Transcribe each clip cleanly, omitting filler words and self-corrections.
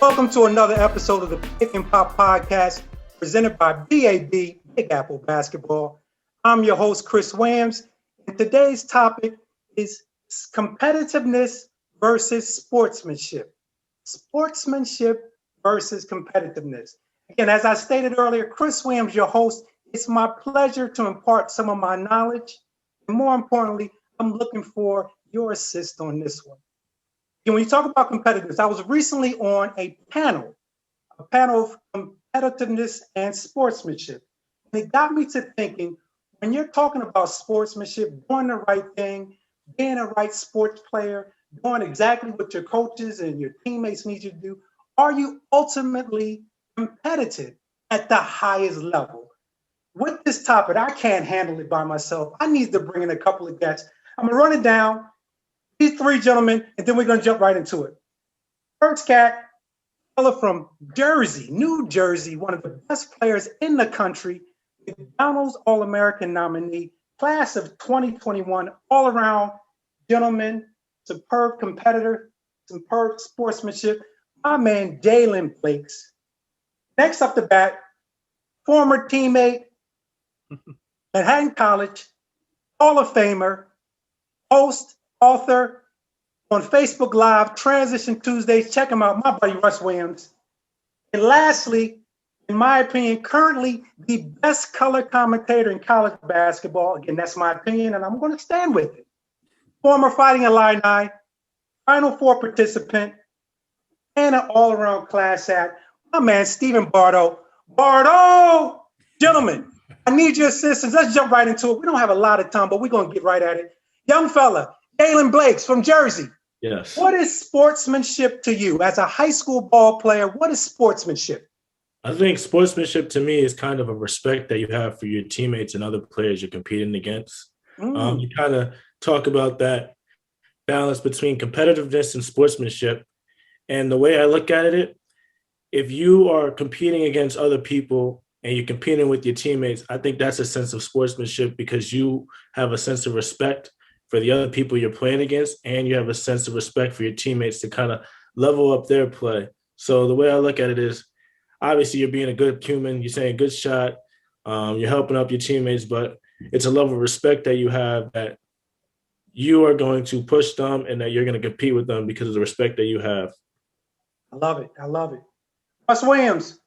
Welcome to another episode of the Pick and Pop Podcast presented by BAB, Big Apple Basketball. I'm your host, Russ Williams, and today's topic is competitiveness versus sportsmanship. Sportsmanship versus competitiveness. Again, as I stated earlier, Russ Williams, your host. It's my pleasure to impart some of my knowledge, and more importantly, I'm looking for your assist on this one. And when you talk about competitiveness, I was recently on a panel of competitiveness and sportsmanship. And it got me to thinking, when you're talking about sportsmanship, doing the right thing, being a right sports player, doing exactly what your coaches and your teammates need you to do, are you ultimately competitive at the highest level? With this topic, I can't handle it by myself. I need to bring in a couple of guests. I'm going to run it down. These three gentlemen, and then we're going to jump right into it. First cat, fellow from Jersey, New Jersey, one of the best players in the country, McDonald's All-American nominee, class of 2021, all-around gentleman, superb competitor, superb sportsmanship, my man Jaylen Blakes. Next up the bat, former teammate, Manhattan College, Hall of Famer, host, author on Facebook Live, Transition Tuesdays. Check him out, my buddy Russ Williams. And lastly, in my opinion, currently the best color commentator in college basketball. Again, that's my opinion, and I'm going to stand with it. Former Fighting Illini, Final Four participant, and an all-around class act, my man Stephen Bardo. Bardo! Gentlemen, I need your assistance. Let's jump right into it. We don't have a lot of time, but we're going to get right at it. Young fella, Jaylen Blakes from Jersey. Yes. What is sportsmanship to you? As a high school ball player, what is sportsmanship? I think sportsmanship to me is kind of a respect that you have for your teammates and other players you're competing against. You kind of talk about that balance between competitiveness and sportsmanship. And the way I look at it, if you are competing against other people and you're competing with your teammates, I think that's a sense of sportsmanship because you have a sense of respect for the other people you're playing against, and you have a sense of respect for your teammates to kind of level up their play. So the way I look at it is, obviously you're being a good human, you're saying good shot, you're helping up your teammates, but it's a level of respect that you have that you are going to push them and that you're going to compete with them because of the respect that you have. I love it. I love it. Russ Williams,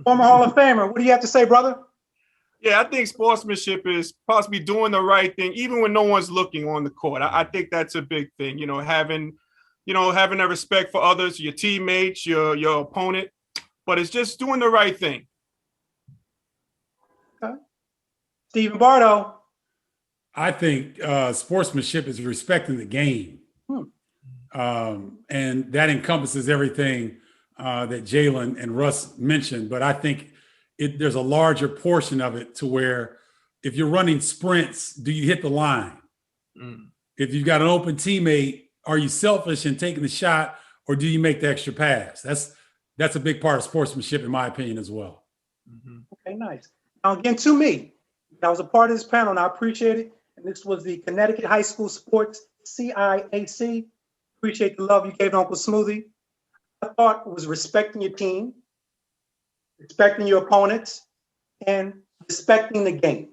former Hall of Famer. What do you have to say, brother? Yeah, I think sportsmanship is possibly doing the right thing, even when no one's looking on the court. I think that's a big thing, having that respect for others, your teammates, your opponent, but it's just doing the right thing. Okay. Stephen Bardo. I think sportsmanship is respecting the game. And that encompasses everything that Jaylen and Russ mentioned, but I think there's a larger portion of it to where if you're running sprints, do you hit the line? If you've got an open teammate, are you selfish in taking the shot or do you make the extra pass? That's a big part of sportsmanship, in my opinion, as well. Okay, nice. Now, again, to me, I was a part of this panel and I appreciate it. And this was the Connecticut High School Sports CIAC. Appreciate the love you gave to Uncle Smoothie. I thought it was respecting your team, respecting your opponents, and respecting the game.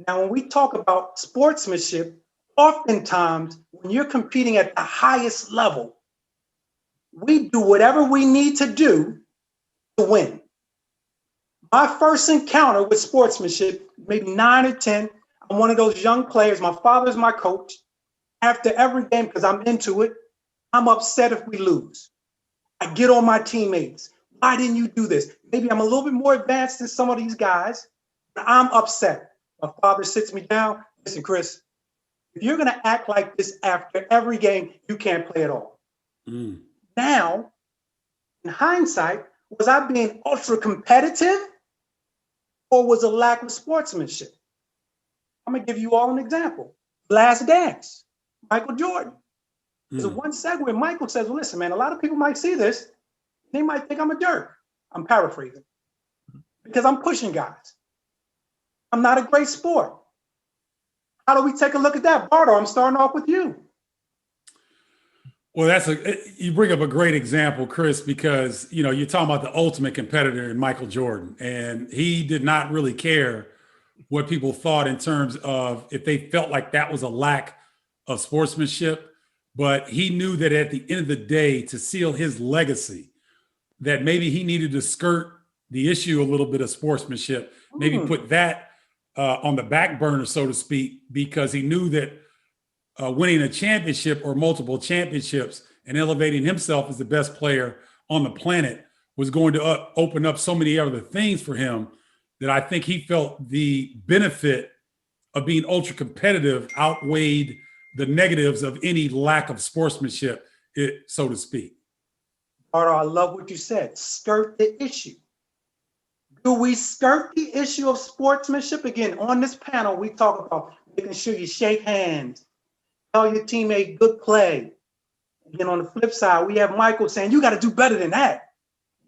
Now, when we talk about sportsmanship, oftentimes when you're competing at the highest level, we do whatever we need to do to win. My first encounter with sportsmanship, maybe 9 or 10, I'm one of those young players. My father's my coach. After every game, because I'm into it, I'm upset if we lose. I get on my teammates. Why didn't you do this? Maybe I'm a little bit more advanced than some of these guys, but I'm upset. My father sits me down. Listen, Chris, if you're going to act like this after every game, you can't play at all. Now, in hindsight, was I being ultra competitive or was a lack of sportsmanship? I'm going to give you all an example. Last Dance, Michael Jordan. There's a one segue. Michael says, well, listen, man, a lot of people might see this. They might think I'm a jerk. I'm paraphrasing because I'm pushing guys. I'm not a great sport. How do we take a look at that? Bardo, I'm starting off with you. Well, you bring up a great example, Chris, because, you know, you're talking about the ultimate competitor in Michael Jordan, and he did not really care what people thought in terms of if they felt like that was a lack of sportsmanship. But he knew that at the end of the day, to seal his legacy, that maybe he needed to skirt the issue a little bit of sportsmanship, maybe put that on the back burner, so to speak, because he knew that winning a championship or multiple championships and elevating himself as the best player on the planet was going to open up so many other things for him, that I think he felt the benefit of being ultra competitive outweighed the negatives of any lack of sportsmanship, so to speak. Bardo, I love what you said. Skirt the issue. Do we skirt the issue of sportsmanship? Again, on this panel, we talk about making sure you shake hands, tell your teammate good play. Again, on the flip side, we have Michael saying, you got to do better than that.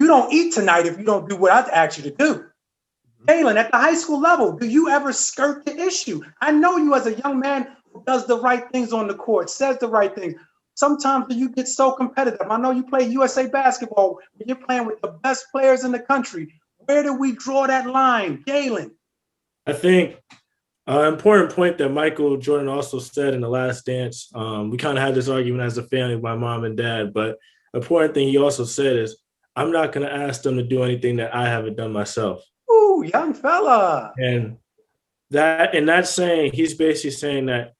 You don't eat tonight if you don't do what I asked you to do. Jaylen, at the high school level, do you ever skirt the issue? I know you as a young man who does the right things on the court, says the right things. Sometimes do you get so competitive? I know you play USA basketball when you're playing with the best players in the country. Where do we draw that line? Jaylen? I think an important point that Michael Jordan also said in The Last Dance, we kind of had this argument as a family, my mom and dad, but the important thing he also said is, I'm not going to ask them to do anything that I haven't done myself. Ooh, young fella. And that's saying, he's basically saying that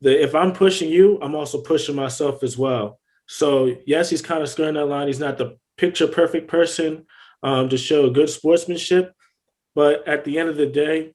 if I'm pushing you, I'm also pushing myself as well. So yes, he's kind of skirting that line. He's not the picture perfect person to show good sportsmanship, but at the end of the day,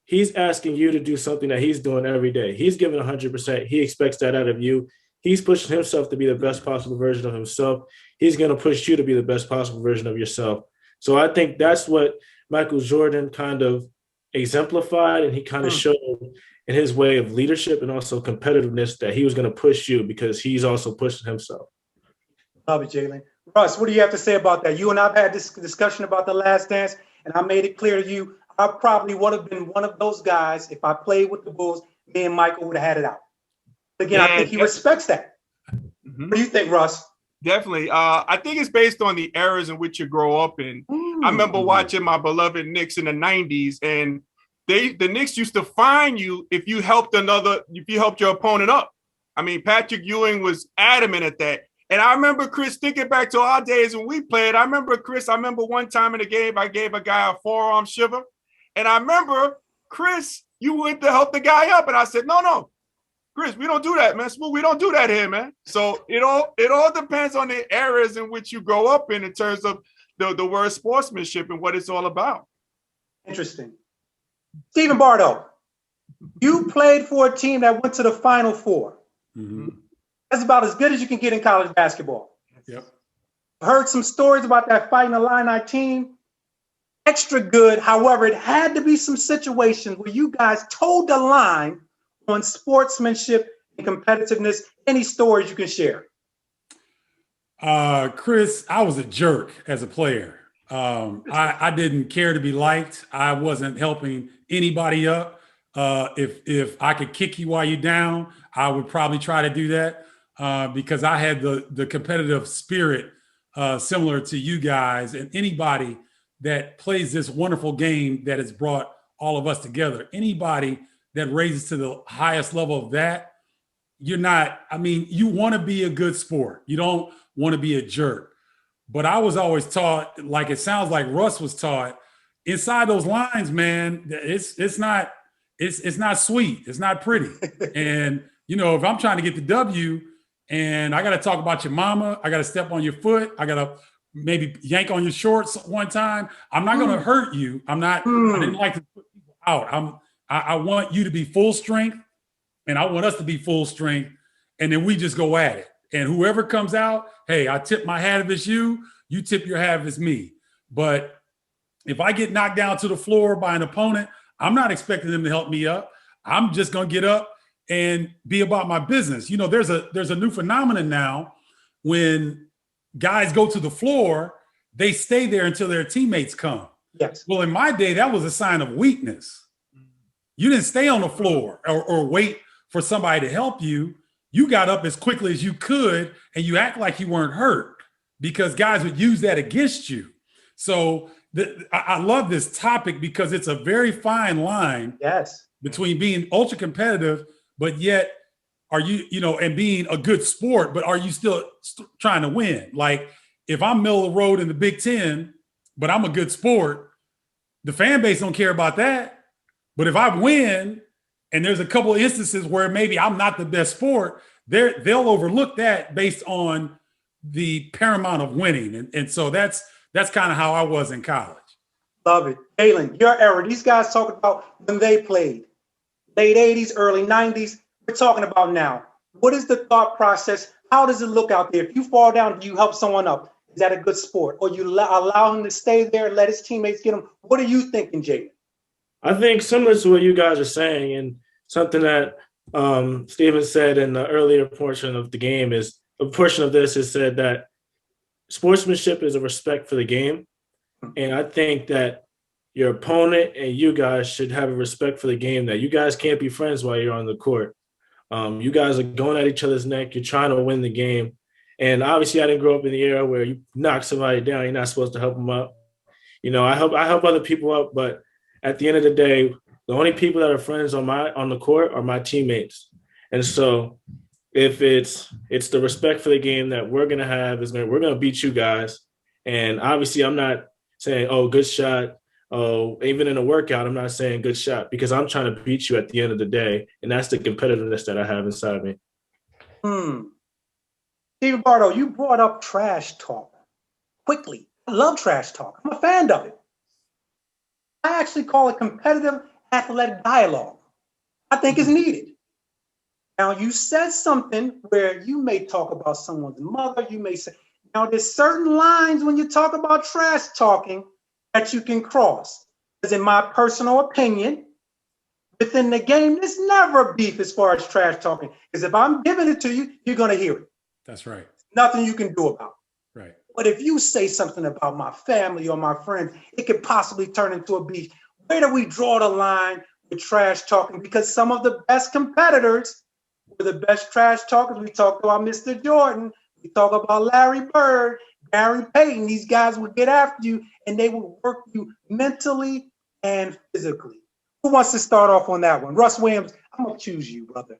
he's asking you to do something that he's doing every day. He's giving 100%. He expects that out of you. He's pushing himself to be the best possible version of himself. He's going to push you to be the best possible version of yourself. So I think that's what Michael Jordan kind of exemplified, and he kind of showed in his way of leadership and also competitiveness that he was going to push you because he's also pushing himself. Love it, Jaylen. Russ, what do you have to say about that? You and I have had this discussion about The Last Dance, and I made it clear to you, I probably would have been one of those guys if I played with the Bulls. Me and Michael would have had it out. Again, I think he respects that. What do you think, Russ? Definitely. I think it's based on the eras in which you grow up in. I remember watching my beloved Knicks in the 90s, and the Knicks used to fine you if you helped your opponent up. I mean, Patrick Ewing was adamant at that. And I remember, Chris, thinking back to our days when we played, I remember one time in the game, I gave a guy a forearm shiver. And I remember, Chris, you went to help the guy up. And I said, no, Chris, we don't do that, man. We don't do that here, man. So it all depends on the eras in which you grow up in terms of the word sportsmanship and what it's all about. Interesting. Stephen Bardo, you played for a team that went to the Final Four. Mm-hmm. That's about as good as you can get in college basketball. Yep. I heard some stories about that Fighting Illini team. Extra good. However, it had to be some situations where you guys toed the line on sportsmanship and competitiveness. Any stories you can share? Chris, I was a jerk as a player. I didn't care to be liked. I wasn't helping anybody up. If I could kick you while you're down, I would probably try to do that because I had the competitive spirit similar to you guys and anybody that plays this wonderful game that has brought all of us together. Anybody that raises to the highest level of that, you want to be a good sport. You don't want to be a jerk. But I was always taught, like it sounds like Russ was taught, inside those lines, man, it's not sweet. It's not pretty. And, if I'm trying to get the W and I got to talk about your mama, I got to step on your foot, I got to maybe yank on your shorts one time, I'm not going to hurt you. I didn't like to put people out. I want you to be full strength and I want us to be full strength. And then we just go at it. And whoever comes out, hey, I tip my hat if it's you, you tip your hat if it's me. But if I get knocked down to the floor by an opponent, I'm not expecting them to help me up. I'm just going to get up and be about my business. There's a new phenomenon now when guys go to the floor, they stay there until their teammates come. Yes. Well, in my day, that was a sign of weakness. You didn't stay on the floor or wait for somebody to help you. you got up as quickly as you could and you act like you weren't hurt because guys would use that against you. So I love this topic because it's a very fine line between being ultra competitive, but yet are you, and being a good sport, but are you still trying to win? Like if I'm middle of the road in the Big Ten, but I'm a good sport, the fan base don't care about that. But if I win, and there's a couple of instances where maybe I'm not the best sport, they'll overlook that based on the paramount of winning. And so that's kind of how I was in college. Love it. Jaylen, your era, these guys talking about when they played, late 80s, early 90s. We're talking about now. What is the thought process? How does it look out there? If you fall down, do you help someone up? Is that a good sport? Or you allow him to stay there and let his teammates get him? What are you thinking, Jaylen? I think similar to what you guys are saying, and something that Steven said in the earlier portion of the game is a portion of this is said that sportsmanship is a respect for the game. And I think that your opponent and you guys should have a respect for the game, that you guys can't be friends while you're on the court. You guys are going at each other's neck. You're trying to win the game. And obviously I didn't grow up in the era where you knock somebody down. You're not supposed to help them up. I help other people up, but at the end of the day, the only people that are friends on the court are my teammates. And so if it's the respect for the game that we're going to have, we're going to beat you guys. And obviously I'm not saying, oh, good shot. Oh, even in a workout, I'm not saying good shot because I'm trying to beat you at the end of the day. And that's the competitiveness that I have inside me. Stephen Bardo, you brought up trash talk quickly. I love trash talk. I'm a fan of it. I actually call it competitive athletic dialogue. I think it's needed. Now, you said something where you may talk about someone's mother. You may say, now there's certain lines when you talk about trash talking that you can cross. Because in my personal opinion, within the game, there's never beef as far as trash talking. Because if I'm giving it to you, you're going to hear it. That's right. Nothing you can do about it. Right. But if you say something about my family or my friends, it could possibly turn into a beef. Where do we draw the line with trash talking? Because some of the best competitors were the best trash talkers. We talked about Mr. Jordan. We talk about Larry Bird, Gary Payton. These guys would get after you and they would work you mentally and physically. Who wants to start off on that one? Russ Williams, I'm going to choose you, brother.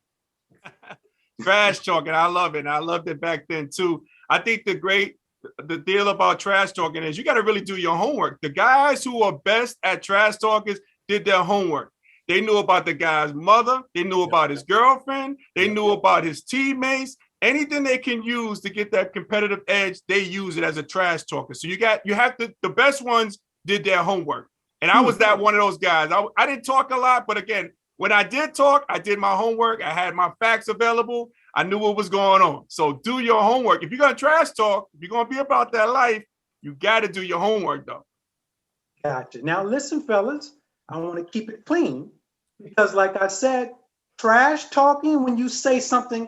Trash talking. I love it. And I loved it back then, too. I think the deal about trash talking is you got to really do your homework. The guys who are best at trash talkers did their homework. They knew about the guy's mother. They knew about his girlfriend. They knew about his teammates. Anything they can use to get that competitive edge, they use it as a trash talker. So the best ones did their homework. And I was one of those guys. I didn't talk a lot, but again, when I did talk, I did my homework. I had my facts available. I knew what was going on. So do your homework. If you're going to trash talk, if you're going to be about that life, you got to do your homework, though. Gotcha. Now, listen, fellas, I want to keep it clean because, like I said, trash talking when you say something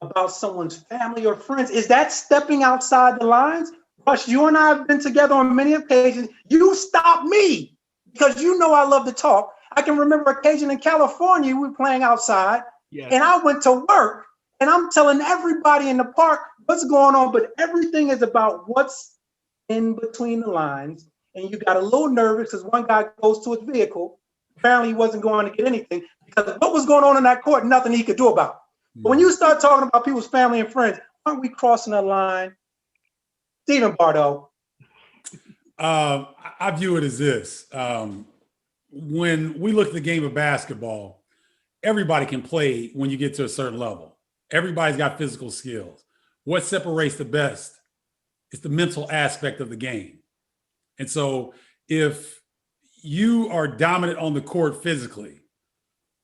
about someone's family or friends, is that stepping outside the lines? Rush, you and I have been together on many occasions. You stop me because you know I love to talk. I can remember an occasion in California, we were playing outside, and I went to work, and I'm telling everybody in the park what's going on, but everything is about what's in between the lines. And you got a little nervous because one guy goes to his vehicle. Apparently, he wasn't going to get anything because what was going on in that court, nothing he could do about it. But when you start talking about people's family and friends, aren't we crossing that line? Stephen Bardo. I view it as this. When we look at the game of basketball, everybody can play when you get to a certain level. Everybody's got physical skills. What separates the best is the mental aspect of the game. And so if you are dominant on the court physically,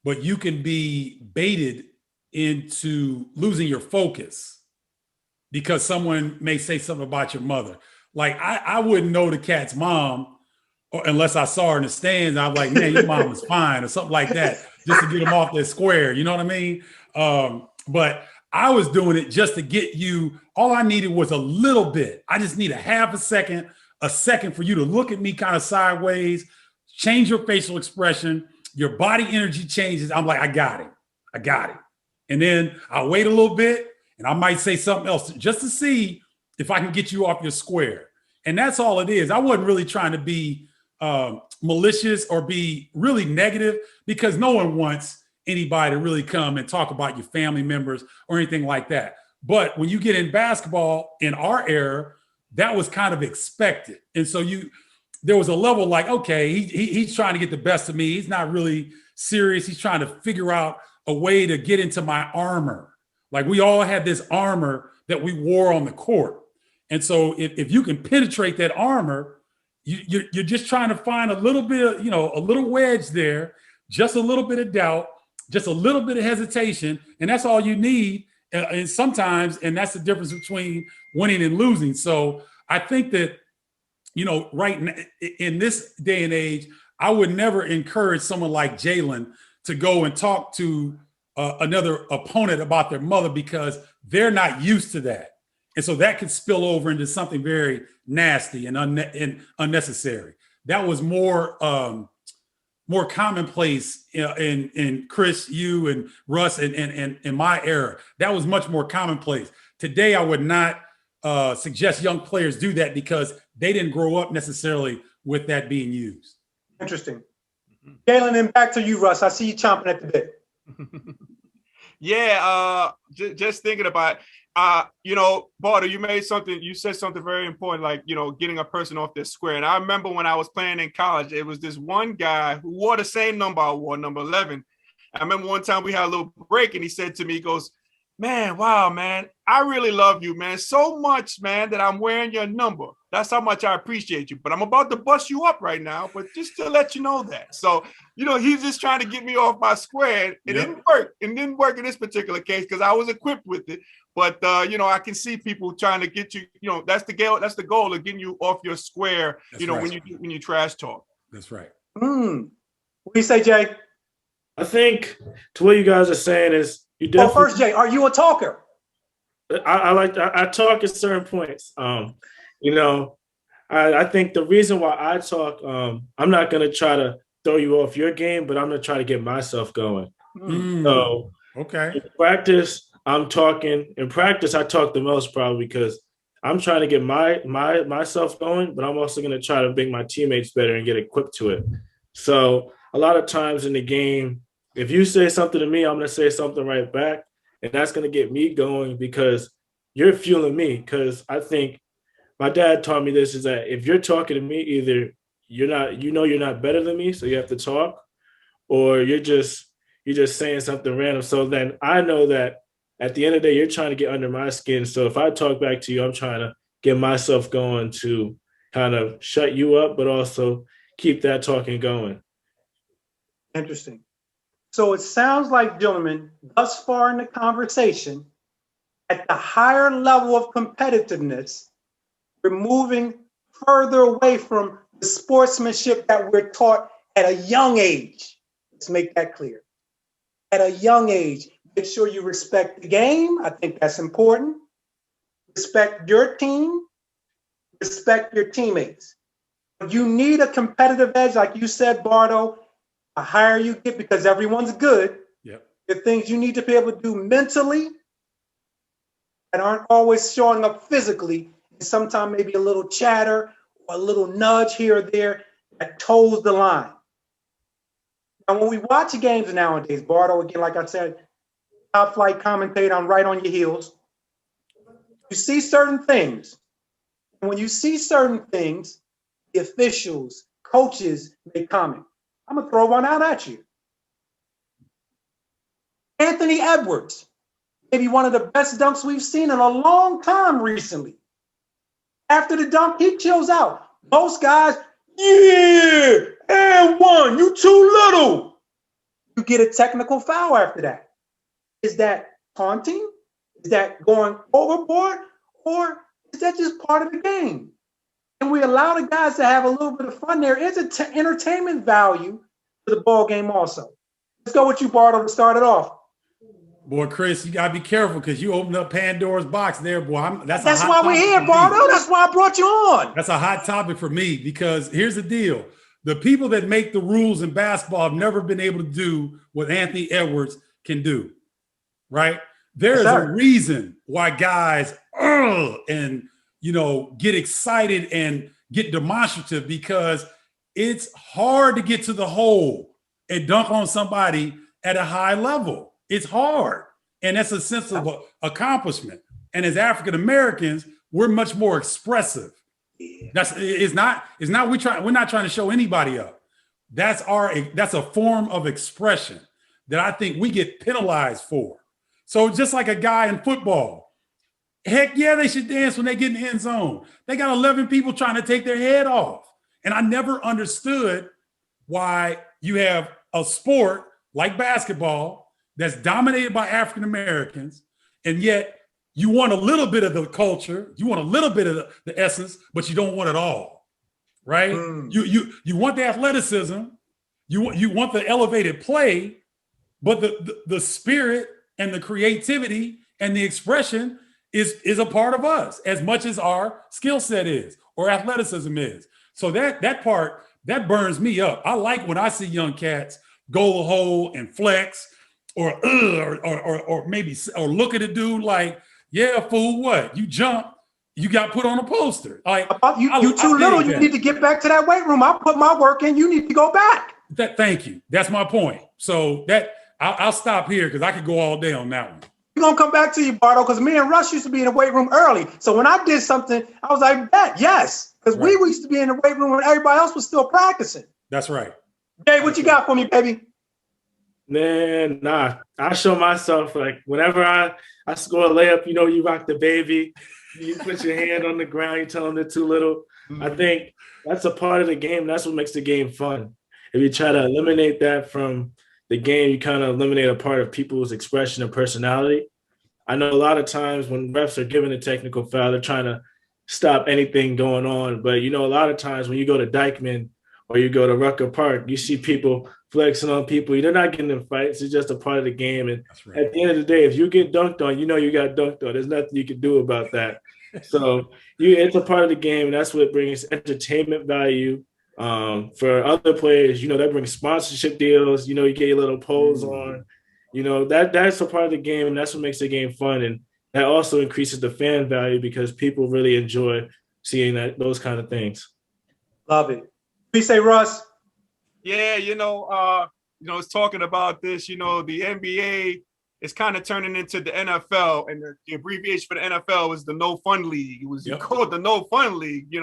but you can be baited into losing your focus because someone may say something about your mother. Like I wouldn't know the cat's mom unless I saw her in the stands. I'm like, man, your mom is fine or something like that, just to get them off their square. You know what I mean? But I was doing it just to get you. All I needed was a little bit. I just need a half a second for you to look at me kind of sideways, change your facial expression, your body energy changes. I'm like, I got it. And then I'll wait a little bit and I might say something else just to see if I can get you off your square. And that's all it is. I wasn't really trying to be malicious or be really negative, because no one wants anybody to really come and talk about your family members or anything like that. But when you get in basketball in our era, that was kind of expected. And so there was a level like, okay, he's trying to get the best of me. He's not really serious. He's trying to figure out a way to get into my armor. Like, we all had this armor that we wore on the court. And so if you can penetrate that armor, you're just trying to find a little bit of, a little wedge there, just a little bit of doubt, just a little bit of hesitation. And that's all you need. And sometimes, and that's the difference between winning and losing. So I think that, right now, in this day and age, I would never encourage someone like Jaylen to go and talk to another opponent about their mother, because they're not used to that. And so that could spill over into something very nasty and unnecessary. That was more commonplace in Chris, you and Russ, and in my era. That was much more commonplace. Today, I would not suggest young players do that, because they didn't grow up necessarily with that being used. Interesting. Jaylen, and back to you, Russ. I see you chomping at the bit. Yeah, just thinking about Bardo, you said something very important, like, getting a person off their square. And I remember when I was playing in college, it was this one guy who wore the same number I wore, number 11. I remember one time we had a little break and he said to me, he goes, "Man, wow, man, I really love you, man, so much, man, that I'm wearing your number. That's how much I appreciate you. But I'm about to bust you up right now, but just to let you know that." So, he's just trying to get me off my square. It didn't work. It didn't work in this particular case because I was equipped with it. But, I can see people trying to get you, that's the goal. That's the goal of getting you off your square, that's right. when you trash talk. That's right. What do you say, Jay? I think to what you guys are saying is, you definitely. Well, first, Jay, are you a talker? I talk at certain points. I think the reason why I talk, I'm not going to try to throw you off your game, but I'm going to try to get myself going. So okay. In practice, I'm talking. In practice, I talk the most, probably because I'm trying to get myself going, but I'm also going to try to make my teammates better and get equipped to it. So a lot of times in the game, if you say something to me, I'm going to say something right back. And that's going to get me going, because you're fueling me. Because I think my dad taught me this, is that if you're talking to me, either you're not better than me, so you have to talk, or you're just saying something random. So then I know that at the end of the day, you're trying to get under my skin. So if I talk back to you, I'm trying to get myself going to kind of shut you up, but also keep that talking going. Interesting. So it sounds like, gentlemen, thus far in the conversation, at the higher level of competitiveness, we're moving further away from the sportsmanship that we're taught at a young age. Let's make that clear. At a young age, make sure you respect the game. I think that's important. Respect your team. Respect your teammates. You need a competitive edge, like you said, Bardo. The higher you get, because everyone's good. Yep. The things you need to be able to do mentally that aren't always showing up physically, and sometimes maybe a little chatter or a little nudge here or there that toes the line. Now, when we watch games nowadays, Bardo, again, like I said, top flight commentator, I'm right on your heels. You see certain things. And when you see certain things, the officials, coaches make comment. I'm going to throw one out at you. Anthony Edwards, maybe one of the best dunks we've seen in a long time recently. After the dunk, he chills out. Most guys, yeah, and one, you too little. You get a technical foul after that. Is that taunting? Is that going overboard? Or is that just part of the game? And we allow the guys to have a little bit of fun. There is an entertainment value to the ball game also. Let's go with you, Bardo, to start it off. Boy, Chris, you gotta be careful, because you opened up Pandora's box there, boy. That's why we're here, Bardo. That's why I brought you on. That's a hot topic for me, because here's the deal. The people that make the rules in basketball have never been able to do what Anthony Edwards can do. right? There is a reason why guys and get excited and get demonstrative, because it's hard to get to the hole and dunk on somebody at a high level. It's hard. And that's a sense of accomplishment. And as African Americans, we're much more expressive. We're not trying to show anybody up. That's a form of expression that I think we get penalized for. So just like a guy in football, heck yeah, they should dance when they get in the end zone. They got 11 people trying to take their head off. And I never understood why you have a sport like basketball that's dominated by African Americans, and yet you want a little bit of the culture, you want a little bit of the essence, but you don't want it all, right? You want the athleticism, you want the elevated play, but the spirit and the creativity and the expression is a part of us as much as our skill set is or athleticism is. So that part, that burns me up. I like when I see young cats go the hole and flex or maybe look at a dude like, yeah, fool, what? You jump, you got put on a poster. Like you too little, you need to get back to that weight room. I put my work in, you need to go back. Thank you. That's my point. So I'll stop here because I could go all day on that one. We're going to come back to you, Bardo, because me and Russ used to be in the weight room early. So when I did something, I was like, yes, because we used to be in the weight room when everybody else was still practicing. That's right. Jay, what you got for me, baby? Man, nah. I show myself, like, whenever I score a layup, you rock the baby. You put your hand on the ground, you tell them they're too little. I think that's a part of the game. That's what makes the game fun. If you try to eliminate that from the game, you kind of eliminate a part of people's expression and personality. I know a lot of times when refs are giving a technical foul, they're trying to stop anything going on. But, a lot of times when you go to Dykeman or you go to Rucker Park, you see people flexing on people. They're not getting in fights. It's just a part of the game. And at the end of the day, if you get dunked on, you got dunked on. There's nothing you can do about that. So it's a part of the game, and that's what brings entertainment value. For other players, that brings sponsorship deals. You get your little pose on. That's a part of the game, and that's what makes the game fun. And that also increases the fan value because people really enjoy seeing those kind of things. Love it. What do you say, Russ? Yeah, it's talking about this. The NBA is kind of turning into the NFL, and the abbreviation for the NFL was the No Fun League. It was called the No Fun League.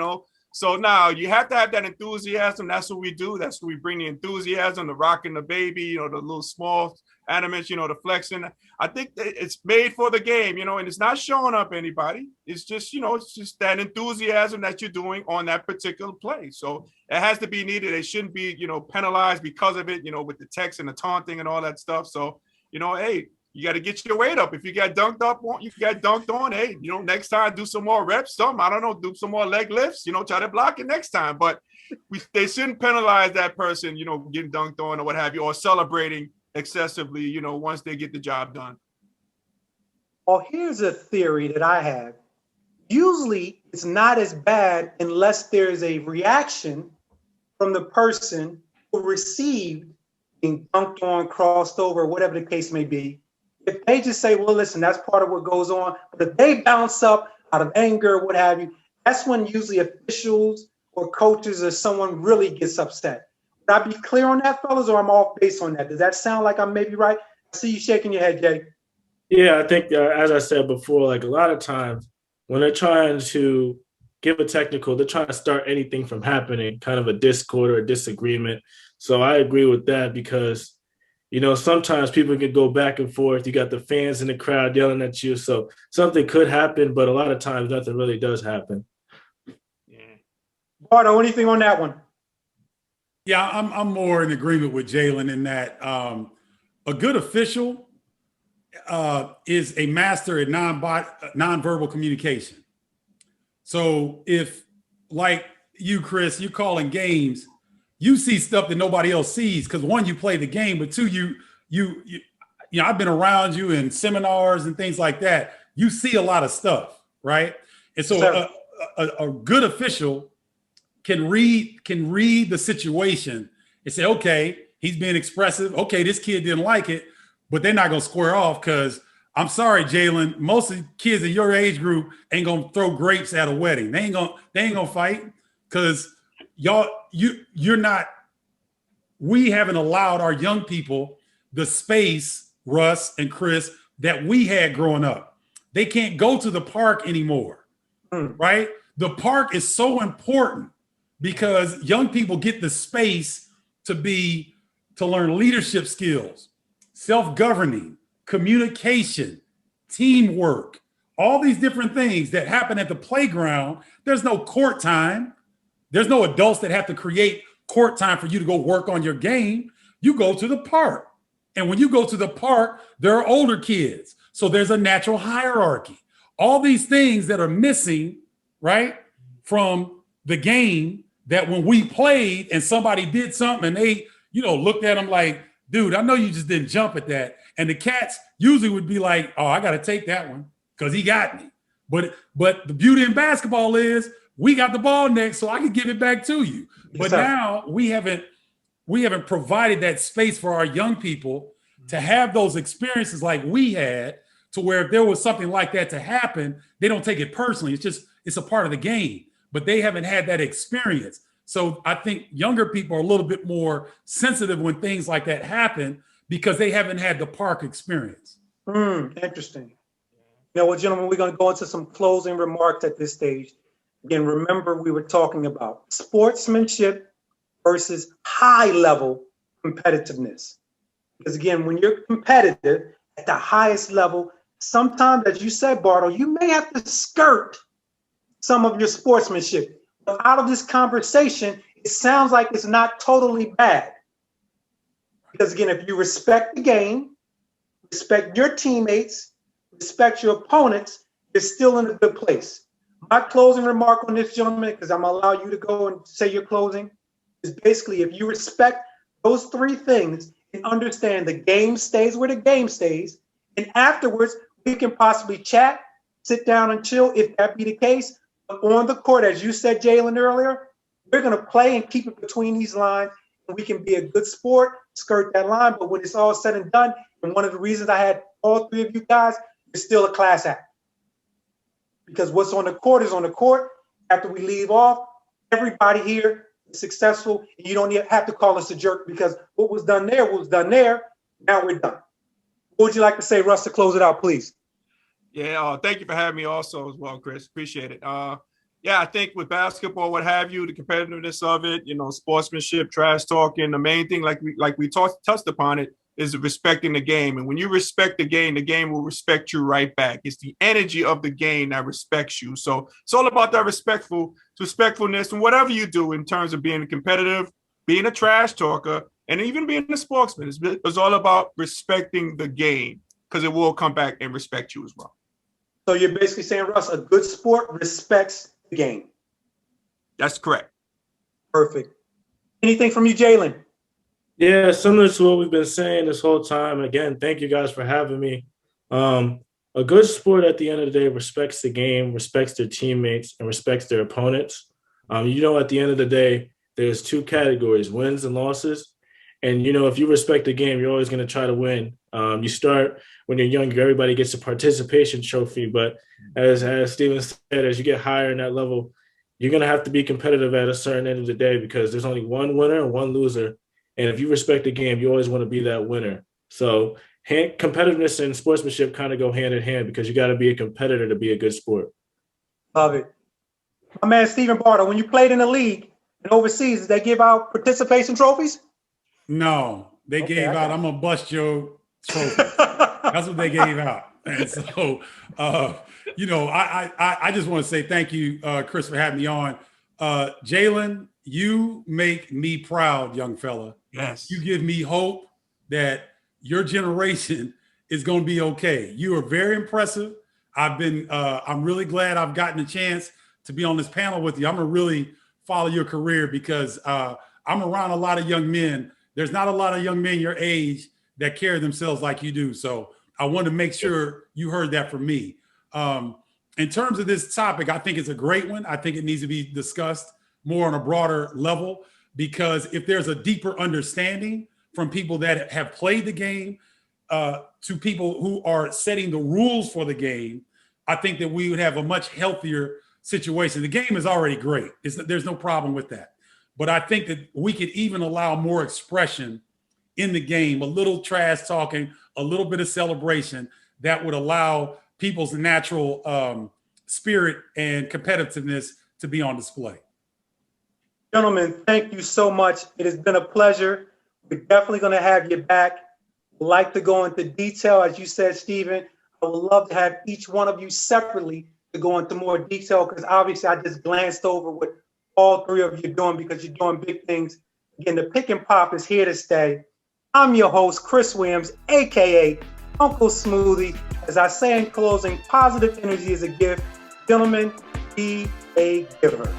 So now you have to have that enthusiasm. That's what we do. That's what we bring the enthusiasm, the rocking the baby, the little small animals, the flexing. I think that it's made for the game, and it's not showing up anybody. It's just, it's just that enthusiasm that you're doing on that particular play. So it has to be needed. It shouldn't be, penalized because of it, with the text and the taunting and all that stuff. So, hey, you got to get your weight up. If you get dunked on, hey, next time do some more reps, do some more leg lifts, try to block it next time. But they shouldn't penalize that person, getting dunked on or what have you, or celebrating excessively, once they get the job done. Well, here's a theory that I have. Usually it's not as bad unless there's a reaction from the person who received being dunked on, crossed over, whatever the case may be. If they just say, well, listen, that's part of what goes on. But if they bounce up out of anger, what have you, that's when usually officials or coaches or someone really gets upset. Would I be clear on that, fellas, or I'm off base on that? Does that sound like I'm maybe right? I see you shaking your head, Jay. Yeah, I think, as I said before, like a lot of times when they're trying to give a technical, they're trying to start anything from happening, kind of a discord or a disagreement. So I agree with that because sometimes people can go back and forth. You got the fans in the crowd yelling at you. So something could happen, but a lot of times nothing really does happen. Yeah. Bardo, anything on that one? Yeah, I'm more in agreement with Jaylen in that a good official is a master at nonverbal communication. So if, like you, Chris, you're calling games, you see stuff that nobody else sees because one, you play the game, but two, you I've been around you in seminars and things like that. You see a lot of stuff, right? And so a good official can read the situation and say, okay, he's being expressive. Okay, this kid didn't like it, but they're not gonna square off because I'm sorry, Jaylen. Most of the kids in your age group ain't gonna throw grapes at a wedding. They ain't gonna fight because you're not. We haven't allowed our young people the space, Russ and Chris, that we had growing up. They can't go to the park anymore, right? The park is so important because young people get the space to learn leadership skills, self-governing, communication, teamwork, all these different things that happen at the playground. There's no court time. There's no adults that have to create court time for you to go work on your game. You go to the park. And when you go to the park, there are older kids. So there's a natural hierarchy. All these things that are missing, right, from the game, that when we played and somebody did something and they, looked at them like, dude, I know you just didn't jump at that. And the cats usually would be like, oh, I got to take that one because he got me. But the beauty in basketball is we got the ball next, so I can give it back to you. But now we haven't provided that space for our young people to have those experiences like we had, to where if there was something like that to happen, they don't take it personally. It's a part of the game, but they haven't had that experience. So I think younger people are a little bit more sensitive when things like that happen because they haven't had the park experience. Interesting. Well, gentlemen, we're going to go into some closing remarks at this stage. Again, remember we were talking about sportsmanship versus high-level competitiveness. Because again, when you're competitive at the highest level, sometimes, as you said, Bardo, you may have to skirt some of your sportsmanship. But out of this conversation, it sounds like it's not totally bad. Because again, if you respect the game, respect your teammates, respect your opponents, you're still in a good place. My closing remark on this, gentleman, because I'm going to allow you to go and say your closing, is basically if you respect those three things and understand the game stays where the game stays, and afterwards we can possibly chat, sit down and chill if that be the case. But on the court, as you said, Jaylen, earlier, we're going to play and keep it between these lines, and we can be a good sport, skirt that line. But when it's all said and done, and one of the reasons I had all three of you guys, is still a class act. Because what's on the court is on the court. After we leave off, everybody here is successful. And you don't have to call us a jerk because what was done there was done there. Now we're done. What would you like to say, Russ, to close it out, please? Yeah, thank you for having me also as well, Chris. Appreciate it. I think with basketball, what have you, the competitiveness of it, sportsmanship, trash talking, the main thing, like we touched upon it, is respecting the game. And when you respect the game will respect you right back. It's the energy of the game that respects you. So it's all about that respectfulness, and whatever you do in terms of being competitive, being a trash talker, and even being a sportsman. It's all about respecting the game, because it will come back and respect you as well. So you're basically saying, Russ, a good sport respects the game. That's correct. Perfect. Anything from you, Jaylen? Yeah, similar to what we've been saying this whole time. Again, thank you guys for having me. A good sport at the end of the day respects the game, respects their teammates, and respects their opponents. At the end of the day, there's two categories, wins and losses. And, if you respect the game, you're always going to try to win. You start when you're younger, everybody gets a participation trophy. But as Steven said, as you get higher in that level, you're going to have to be competitive at a certain end of the day because there's only one winner and one loser. And if you respect the game, you always want to be that winner. So competitiveness and sportsmanship kind of go hand in hand because you got to be a competitor to be a good sport. Love it. My man, Stephen Bardo, when you played in the league and overseas, did they give out participation trophies? No, they gave out, I'm going to bust your trophy. That's what they gave out. And so, I just want to say thank you, Chris, for having me on. Jaylen, you make me proud, young fella. Yes. You give me hope that your generation is going to be okay. You are very impressive. I'm really glad I've gotten a chance to be on this panel with you. I'm going to really follow your career because I'm around a lot of young men. There's not a lot of young men your age that carry themselves like you do. So I want to make sure you heard that from me. In terms of this topic, I think it's a great one. I think it needs to be discussed more on a broader level, because if there's a deeper understanding from people that have played the game, to people who are setting the rules for the game, I think that we would have a much healthier situation. The game is already great. There's no problem with that. But I think that we could even allow more expression in the game, a little trash talking, a little bit of celebration that would allow people's natural spirit and competitiveness to be on display. Gentlemen, thank you so much. It has been a pleasure. We're definitely going to have you back. I'd like to go into detail, as you said, Stephen. I would love to have each one of you separately to go into more detail, because obviously I just glanced over what all three of you are doing, because you're doing big things. Again, the Pick and Pop is here to stay. I'm your host, Chris Williams, aka Uncle Smoothie. As I say in closing, positive energy is a gift. Gentlemen, be a giver.